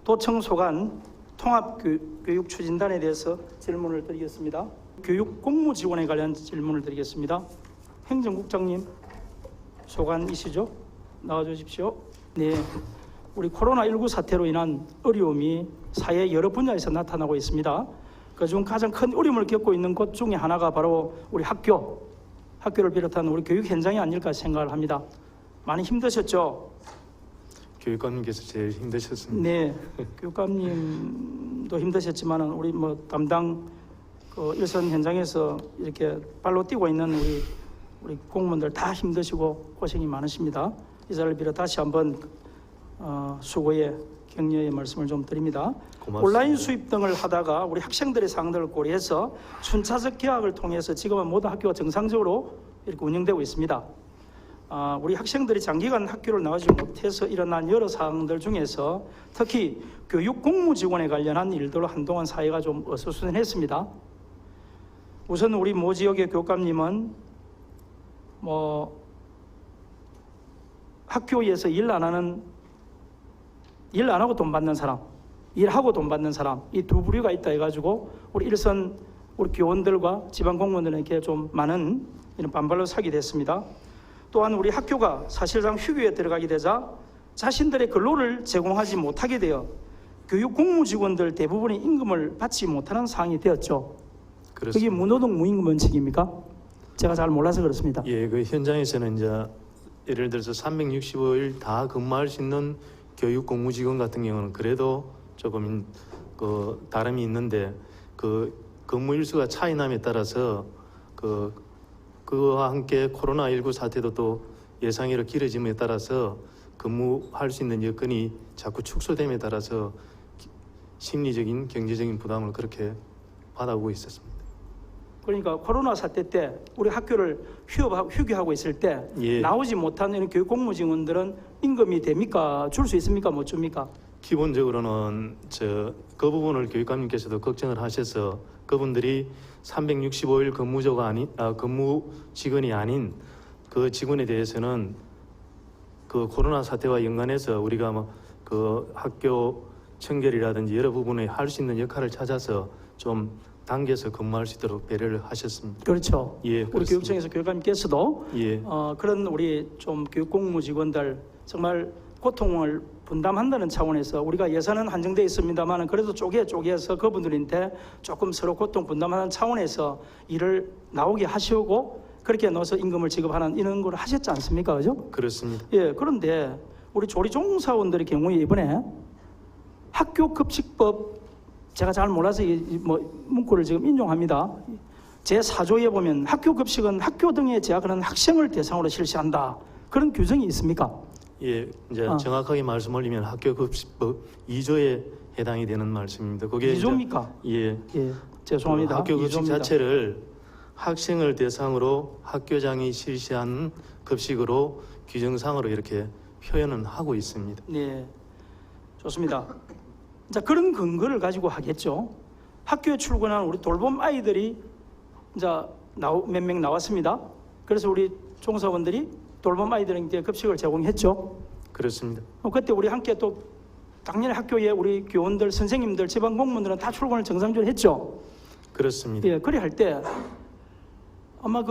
도청 소관 통합교육추진단에 대해서 질문을 드리겠습니다. 교육 공무지원에 관련 질문을 드리겠습니다. 행정국장님, 소관이시죠? 나와주십시오. 네, 우리 코로나19 사태로 인한 어려움이 사회 여러 분야에서 나타나고 있습니다. 그중 가장 큰 어려움을 겪고 있는 곳 중에 하나가 바로 우리 학교를 비롯한 우리 교육 현장이 아닐까 생각을 합니다. 많이 힘드셨죠? 교육감님께서 제일 힘드셨습니다. 네, 교육감님도 힘드셨지만 우리 담당 일선 현장에서 이렇게 발로 뛰고 있는 우리 공무원들 다 힘드시고 고생이 많으십니다. 이 자리를 빌어 다시 한번 수고의 격려의 말씀을 좀 드립니다. 고맙습니다. 온라인 수업 등을 하다가 우리 학생들의 상황들을 고려해서 순차적 개학을 통해서 지금은 모든 학교가 정상적으로 이렇게 운영되고 있습니다. 우리 학생들이 장기간 학교를 나오지 못해서 일어난 여러 사항들 중에서 특히 교육 공무 지원에 관련한 일들로 한동안 사회가 좀 어수선했습니다. 우선 우리 모 지역의 교육감님은 학교에서 일 안 하고 돈 받는 사람, 일하고 돈 받는 사람, 이 두 부류가 있다 해가지고 우리 일선 우리 교원들과 지방 공무원들에게 좀 많은 이런 반발로 사게 됐습니다. 또한 우리 학교가 사실상 휴교에 들어가게 되자 자신들의 근로를 제공하지 못하게 되어 교육 공무 직원들 대부분의 임금을 받지 못하는 상황이 되었죠. 그렇습니다. 그게 무노동 무임금 원칙입니까? 제가 잘 몰라서 그렇습니다. 예, 그 현장에서는 이제 예를 들어서 365일 다 근무할 수 있는 교육 공무직원 같은 경우는 그래도 조금 다름이 있는데 그 근무 일수가 차이 남에 따라서 그와 함께 코로나19 사태도 또 예상외로 길어짐에 따라서 근무할 수 있는 여건이 자꾸 축소됨에 따라서 심리적인 경제적인 부담을 그렇게 받아오고 있었습니다. 그러니까 코로나 사태 때 우리 학교를 휴교하고 있을 때 예. 나오지 못하는 교육 공무 직원들은 임금이 됩니까? 줄 수 있습니까? 못 줍니까? 기본적으로는 그 부분을 교육감님께서도 걱정을 하셔서 그분들이 365일 근무 직원이 아닌 그 직원에 대해서는 그 코로나 사태와 연관해서 우리가 그 학교 청결이라든지 여러 부분에 할 수 있는 역할을 찾아서 좀 당겨서 근무할 수 있도록 배려를 하셨습니다. 그렇죠. 예, 우리 교육청에서 교육감님께서도 예. 그런 우리 좀 교육 공무 직원들 정말 고통을 분담한다는 차원에서 우리가 예산은 한정되어 있습니다만 그래도 쪼개서 그분들한테 조금 서로 고통 분담하는 차원에서 일을 나오게 하시고 그렇게 넣어서 임금을 지급하는 이런 걸 하셨지 않습니까? 그죠? 그렇습니다. 예, 그런데 우리 조리종사원들의 경우에 이번에 학교급식법 제가 잘 몰라서 문구를 지금 인용합니다. 제4조에 보면 학교급식은 학교 등에 재학하는 학생을 대상으로 실시한다. 그런 규정이 있습니까? 예, 이제 정확하게 말씀 올리면 학교급식법 2조에 해당이 되는 말씀입니다. 그게 2조입니까? 예, 죄송합니다. 학교급식 2조입니다. 자체를 학생을 대상으로 학교장이 실시한 급식으로 규정상으로 이렇게 표현은 하고 있습니다. 네, 좋습니다. 자, 그런 근거를 가지고 하겠죠. 학교에 출근하는 우리 돌봄 아이들이 이제 몇 명 나왔습니다. 그래서 우리 종사원들이 돌봄 아이들에게 급식을 제공했죠. 그렇습니다. 그때 우리 함께 또 당연히 학교에 우리 교원들, 선생님들, 지방 공무원들은 다 출근을 정상적으로 했죠. 그렇습니다. 예, 그래 할 때 아마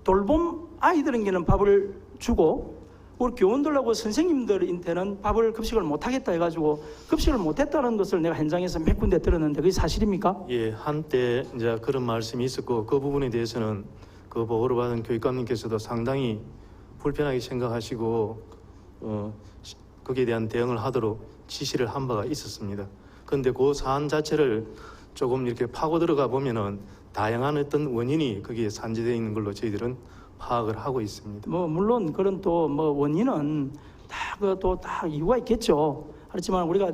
돌봄 아이들에게는 밥을 주고 우리 교원들하고 선생님들한테는 급식을 못 하겠다 해가지고 급식을 못 했다는 것을 내가 현장에서 몇 군데 들었는데 그게 사실입니까? 예, 한때 이제 그런 말씀이 있었고 그 부분에 대해서는 그 보고를 받은 교육감님께서도 상당히 불편하게 생각하시고 거기에 대한 대응을 하도록 지시를 한 바가 있었습니다. 그런데 그 사안 자체를 조금 이렇게 파고 들어가 보면은 다양한 어떤 원인이 거기에 산재되어 있는 걸로 저희들은 파악을 하고 있습니다. 물론 그런 또 원인은 다 이유가 있겠죠. 그렇지만 우리가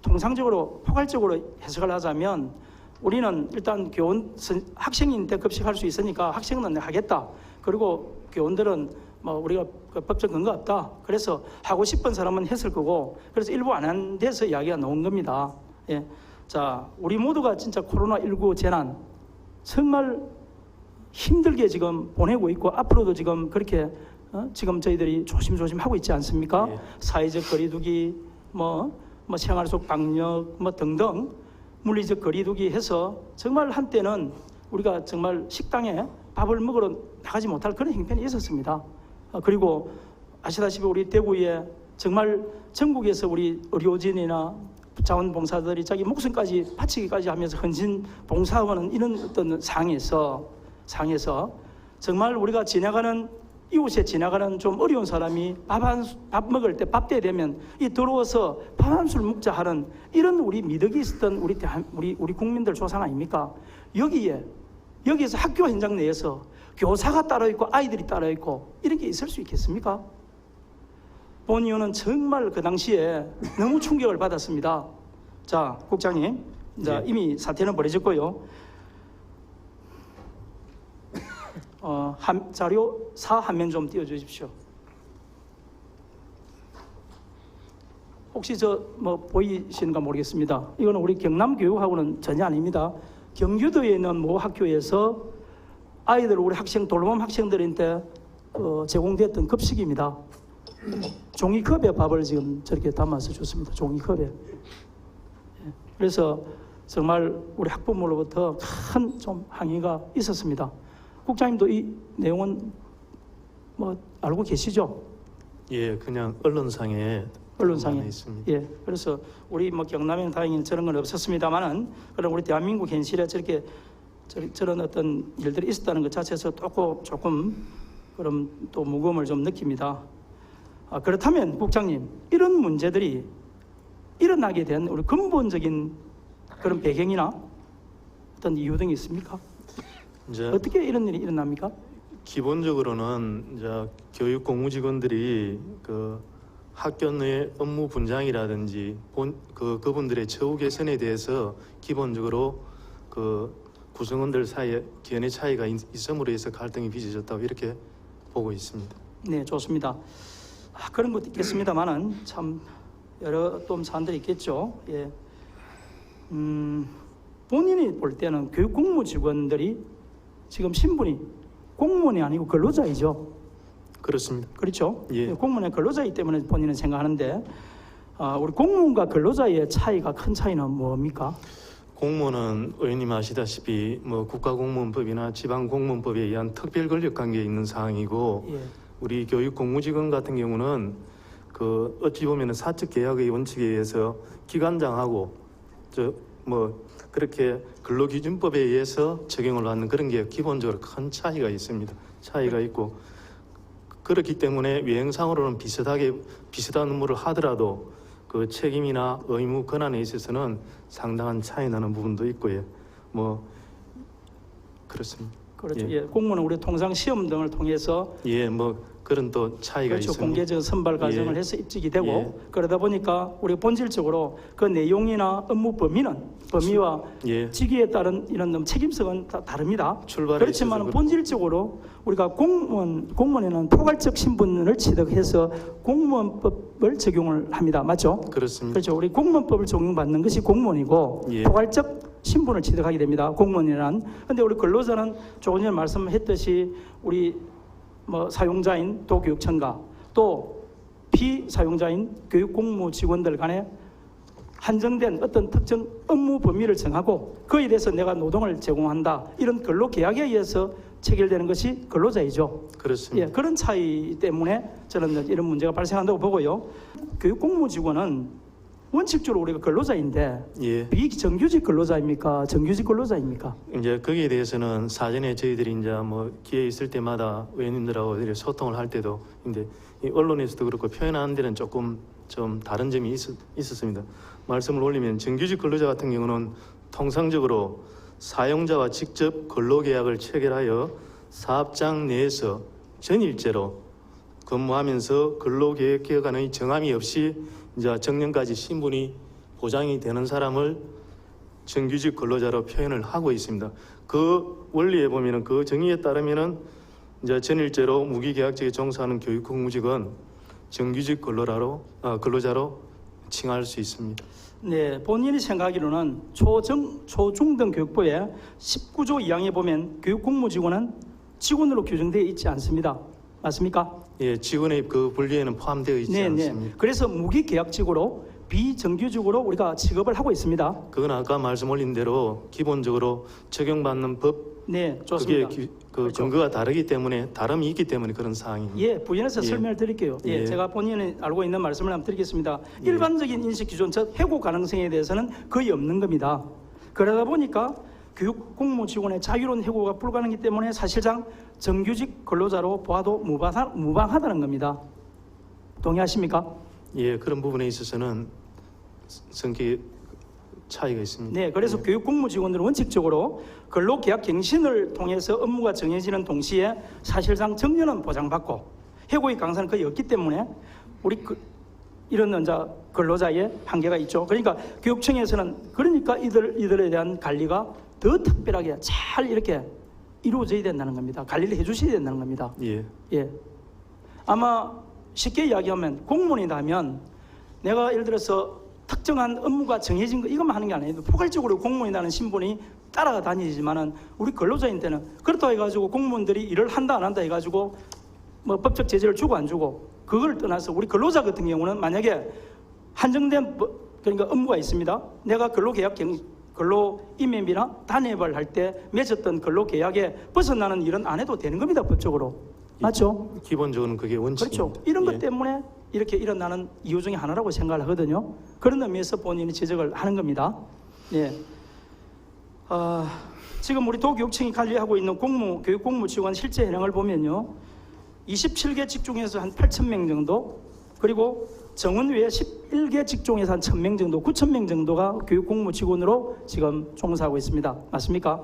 통상적으로 포괄적으로 해석을 하자면 우리는 일단 학생인데 급식할 수 있으니까 학생은 하겠다. 그리고 교원들은 우리가 법적 근거 없다. 그래서 하고 싶은 사람은 했을 거고 그래서 일부 안 한 데서 이야기가 나온 겁니다. 예. 자, 우리 모두가 진짜 코로나19 재난 정말 힘들게 지금 보내고 있고 앞으로도 지금 그렇게 지금 저희들이 조심조심 하고 있지 않습니까? 예. 사회적 거리두기, 뭐 생활 속 방역, 뭐 등등 물리적 거리두기 해서 정말 한때는 우리가 정말 식당에 밥을 먹으러 나가지 못할 그런 형편이 있었습니다. 그리고 아시다시피 우리 대구에 정말 전국에서 우리 의료진이나 자원봉사들이 자기 목숨까지 바치기까지 하면서 헌신 봉사하는 이런 어떤 상에서 정말 우리가 지나가는 이웃에 지나가는 좀 어려운 사람이 밥 먹을 때 밥 때 되면 이 들어와서 밥 한 술 먹자 하는 이런 우리 미덕이 있었던 우리 국민들 조상 아닙니까? 여기에서 학교 현장 내에서 교사가 따로 있고 아이들이 따로 있고 이런 게 있을 수 있겠습니까? 본 이유는 정말 그 당시에 너무 충격을 받았습니다. 자, 국장님, 네. 이미 사태는 벌어졌고요. 자료 4 화면 좀 띄워주십시오. 혹시 보이시는가 모르겠습니다. 이거는 우리 경남교육하고는 전혀 아닙니다. 경기도에 있는 모 학교에서 아이들, 우리 돌봄 학생들한테 제공됐던 급식입니다. 종이컵에 밥을 지금 저렇게 담아서 줬습니다. 종이컵에. 그래서 정말 우리 학부모로부터 큰 좀 항의가 있었습니다. 국장님도 이 내용은 알고 계시죠? 예, 그냥 언론상에 있습니다. 예, 그래서 우리 경남에는 다행히 저런 건 없었습니다만은 그럼 우리 대한민국 현실에 저런 어떤 일들이 있었다는 것 자체에서 조금 그럼 또 무거움을 좀 느낍니다. 그렇다면 국장님, 이런 문제들이 일어나게 된 우리 근본적인 그런 배경이나 어떤 이유 등이 있습니까? 이제 어떻게 이런 일이 일어납니까? 기본적으로는 이제 교육 공무직원들이 그 학교 내 업무 분장이라든지 그분들의 처우 개선에 대해서 기본적으로 그 구성원들 사이에 견해 차이가 있음으로 해서 갈등이 빚어졌다고 이렇게 보고 있습니다. 네, 좋습니다. 그런 것도 있겠습니다만은 참 여러 또 사안들이 있겠죠. 예. 본인이 볼 때는 교육 공무 직원들이 지금 신분이 공무원이 아니고 근로자이죠. 그렇습니다. 그렇죠. 예. 공무원의 근로자이기 때문에 본인은 생각하는데 우리 공무원과 근로자의 차이가 큰 차이는 뭡니까? 공무원은 의원님 아시다시피 국가공무원법이나 지방공무원법에 의한 특별 권력 관계에 있는 사항이고 예. 우리 교육 공무직원 같은 경우는 그 어찌 보면은 사적 계약의 원칙에 의해서 기관장하고 그렇게 근로기준법에 의해서 적용을 받는 그런 게 기본적으로 큰 차이가 있습니다. 차이가 있고 그렇기 때문에 외형상으로는 비슷한 업무를 하더라도 그 책임이나 의무 권한에 있어서는 상당한 차이 나는 부분도 있고요. 그렇습니다. 그렇죠. 예. 공무원은 우리 통상 시험 등을 통해서 그런 또 차이가 그렇죠. 있습니다. 공개적 선발 과정을 예. 해서 입직이 되고 예. 그러다 보니까 우리가 본질적으로 그 내용이나 업무 범위와 예. 직위에 따른 이런 책임성은 다 다릅니다. 출발에 그렇지만 있어서 본질적으로 우리가 공무원에는 포괄적 신분을 취득해서 공무원법을 적용을 합니다. 맞죠? 그렇습니다. 그렇죠. 우리 공무원법을 적용받는 것이 공무원이고 예. 포괄적 신분을 취득하게 됩니다. 공무원이란. 근데 우리 근로자는 조금 전에 말씀했듯이 우리 사용자인 도교육청과 또 피사용자인 교육공무 직원들 간에 한정된 어떤 특정 업무 범위를 정하고 그에 대해서 내가 노동을 제공한다. 이런 근로계약에 의해서 체결되는 것이 근로자이죠. 그렇습니다. 예, 그런 차이 때문에 저는 이런 문제가 발생한다고 보고요. 교육공무 직원은 원칙적으로 우리가 근로자인데 예. 비정규직 근로자입니까? 정규직 근로자입니까? 이제 거기에 대해서는 사전에 저희들이 이제 기회 있을 때마다 의원님들하고 이렇게 소통을 할 때도 이제 이 언론에서도 그렇고 표현하는 데는 조금 좀 다른 점이 있었습니다. 말씀을 올리면 정규직 근로자 같은 경우는 통상적으로 사용자와 직접 근로계약을 체결하여 사업장 내에서 전일제로 근무하면서 근로계획 기간의 정함이 없이 이제 정년까지 신분이 보장이 되는 사람을 정규직 근로자로 표현을 하고 있습니다. 그 원리에 보면은 그 정의에 따르면은 이제 전일제로 무기계약직에 종사하는 교육공무직은 정규직 근로자로 칭할 수 있습니다. 네, 본인이 생각하기로는 초중등 교육부의 19조 2항에 보면 교육공무직원은 직원으로 규정되어 있지 않습니다. 맞습니까? 예, 직원의 그 분류에는 포함되어 있지 네, 네. 않습니다. 그래서 무기계약직으로 비정규직으로 우리가 취급을 하고 있습니다. 그건 아까 말씀 올린 대로 기본적으로 적용받는 법 네, 그게 좋습니다. 그 그렇죠. 근거가 다르기 때문에 다름이 있기 때문에 그런 사항입니다. 예, 부연해서 예. 설명을 드릴게요. 예, 예. 제가 본인이 알고 있는 말씀을 한번 드리겠습니다. 예. 일반적인 인식 기준, 즉 해고 가능성에 대해서는 거의 없는 겁니다. 그러다 보니까 교육 공무 직원의 자유로운 해고가 불가능하기 때문에 사실상 정규직 근로자로 보아도 무방하다는 겁니다. 동의하십니까? 예, 그런 부분에 있어서는 성격의 차이가 있습니다. 네, 그래서 예. 교육 공무 직원들은 원칙적으로 근로계약 갱신을 통해서 업무가 정해지는 동시에 사실상 정년은 보장받고 해고의 강사는 거의 없기 때문에 우리 이런 이제 근로자의 한계가 있죠. 그러니까 교육청에서는 그러니까 이들에 대한 관리가 더 특별하게 잘 이렇게 이루어져야 된다는 겁니다. 관리를 해주셔야 된다는 겁니다. 예, 예. 아마 쉽게 이야기하면 공무원이라면 내가 예를 들어서 특정한 업무가 정해진 거 이것만 하는 게 아니에요. 포괄적으로 공무원이라는 신분이 따라다니지만은 우리 근로자인 때는 그렇다고 해가지고 공무원들이 일을 한다 안 한다 해가지고 뭐 법적 제재를 주고 안 주고 그걸 떠나서 우리 근로자 같은 경우는 만약에 한정된 그러니까 업무가 있습니다. 내가 근로 임임이나 단협을 할 때 맺었던 근로 계약에 벗어나는 일은 안 해도 되는 겁니다. 법적으로. 맞죠? 기본적으로는 그게 원칙입니다. 그렇죠. 이런 것 예. 때문에 이렇게 일어나는 이유 중에 하나라고 생각을 하거든요. 그런 의미에서 본인이 지적을 하는 겁니다. 예. 지금 우리 도교육청이 관리하고 있는 교육 공무 직원 실제 현황을 보면요. 27개 직종에서 한 8,000명 정도, 그리고 정원 외에 11개 직종에서 한 1,000명 정도, 9,000명 정도가 교육 공무 직원으로 지금 종사하고 있습니다. 맞습니까?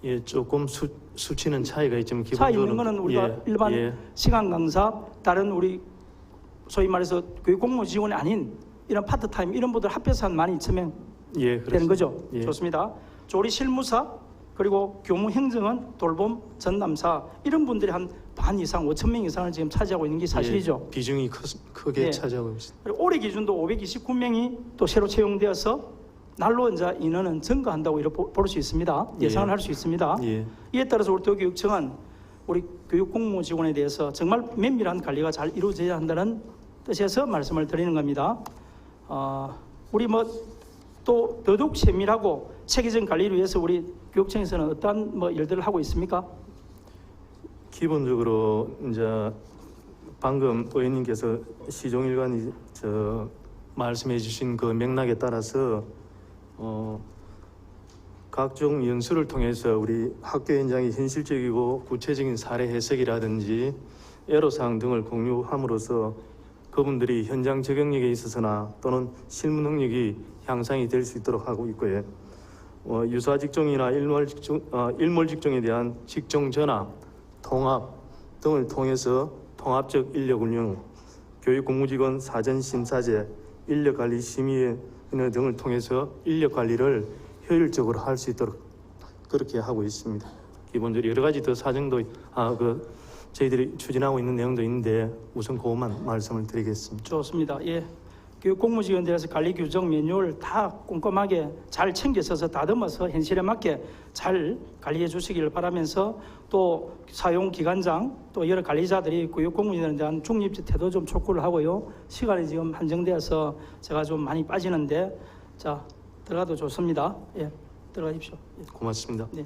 예, 조금 수치는 차이가 있지만 차 기본적으로 있는 거는 우리가 일반 시간 강사, 다른 우리 소위 말해서 교육 공무 직원이 아닌 이런 파트타임 이런 분들 합해서 한 12,000명 예, 되는 거죠. 예. 좋습니다. 조리 실무사 그리고 교무 행정원, 돌봄, 전담사 이런 분들이 한 반 이상 5,000명 이상을 지금 차지하고 있는 게 사실이죠. 예, 비중이 크게 예. 차지하고 있습니다. 그리고 올해 기준도 529명이 또 새로 채용되어서 날로 이제 인원은 증가한다고 이렇게 볼 수 있습니다. 예상을 예. 할 수 있습니다. 예, 이에 따라서 우리 도교육청은 우리 교육 공무 직원에 대해서 정말 면밀한 관리가 잘 이루어져야 한다는 뜻에서 말씀을 드리는 겁니다. 우리 뭐 또 더더욱 세밀하고 체계적인 관리를 위해서 우리 교육청에서는 어떠한 뭐 일들을 하고 있습니까? 기본적으로 이제 방금 의원님께서 시종일관이 말씀해주신 그 맥락에 따라서 각종 연수를 통해서 우리 학교 현장의 현실적이고 구체적인 사례 해석이라든지 애로사항 등을 공유함으로써 그분들이 현장 적용력에 있어서나 또는 실무 능력이 향상이 될 수 있도록 하고 있고요. 유사 직종이나 일몰 직종에 대한 직종 전환, 통합 등을 통해서 통합적 인력 운영, 교육 공무직원 사전 심사제, 인력 관리 심의위원회 등을 통해서 인력 관리를 효율적으로 할 수 있도록 그렇게 하고 있습니다. 기본적으로 여러 가지 더 사정도 저희들이 추진하고 있는 내용도 있는데 우선 그것만 말씀을 드리겠습니다. 좋습니다. 예. 교육 공무직원들에서 관리 규정 매뉴얼 다 꼼꼼하게 잘 챙겨서 다듬어서 현실에 맞게 잘 관리해 주시기를 바라면서 또 사용 기관장 또 여러 관리자들이 교육 공무원에 대한 중립적 태도 좀 촉구를 하고요. 시간이 지금 한정되어서 제가 좀 많이 빠지는데 자 들어가도 좋습니다. 예, 들어가십시오. 예. 고맙습니다. 네.